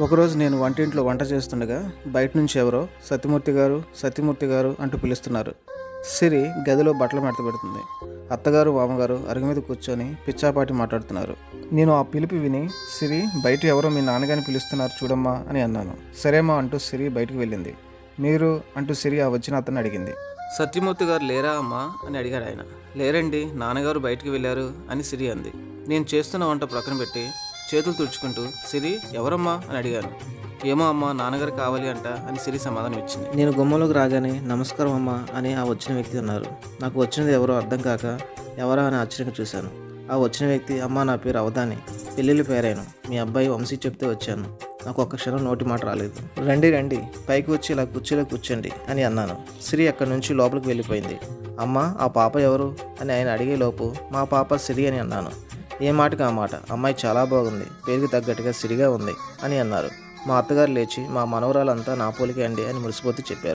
ఒకరోజు నేను వంటింట్లో వంట చేస్తుండగా బయట నుంచి ఎవరో సత్యమూర్తి గారు సత్యమూర్తి గారు అంటూ పిలుస్తున్నారు. సిరి గదిలో బట్టలు మడత పెడుతుంది. అత్తగారు మామగారు అరుగు మీద కూర్చొని పిచ్చాపాటి మాట్లాడుతున్నారు. నేను ఆ పిలుపు విని, సిరి బయట ఎవరో మీ నాన్నగారిని పిలుస్తున్నారు చూడమ్మా అని అన్నాను. సరేమ్మా అంటూ సిరి బయటకు వెళ్ళింది. మీరు అంటూ సిరి ఆ వచ్చిన అతన్ని అడిగింది. సత్యమూర్తి గారు లేరా అమ్మా అని అడిగాడు ఆయన. లేరండి, నాన్నగారు బయటికి వెళ్ళారు అని సిరి అంది. నేను చేస్తున్న వంట ప్రక్కన పెట్టి చేతులు తుడుచుకుంటూ, సిరి ఎవరమ్మా అని అడిగాను. ఏమో అమ్మా, నాన్నగారు కావాలి అంట అని సిరి సమాధానం ఇచ్చింది. నేను గుమ్మలోకి రాగానే నమస్కారం అమ్మా అని ఆ వచ్చిన వ్యక్తి అన్నారు. నాకు వచ్చినది ఎవరో అర్థం కాక ఎవరా అని ఆశ్చర్యంగా చూశాను. ఆ వచ్చిన వ్యక్తి, అమ్మా నా పేరు అవధాని, పెళ్ళిళ్ళు పేరాను, మీ అబ్బాయి వంశీ చెప్తే వచ్చాను. నాకు ఒక్క క్షణం నోటి మాట రాలేదు. రండి రండి, పైకి వచ్చి ఇలా కుర్చీలో కూర్చోండి అని అన్నాను. సిరి అక్కడి నుంచి లోపలికి వెళ్ళిపోయింది. అమ్మ, ఆ పాప ఎవరు అని ఆయన అడిగేలోపు మా పాప సిరి అని అన్నాను. ఏ మాటకి ఆ మాట, అమ్మాయి చాలా బాగుంది, పేరుకి తగ్గట్టుగా సిరిగా ఉంది అని అన్నారు. మా అత్తగారు లేచి, మా మనవరాలంతా నా పోలికే అండి అని మురిసిపోతూ చెప్పారు.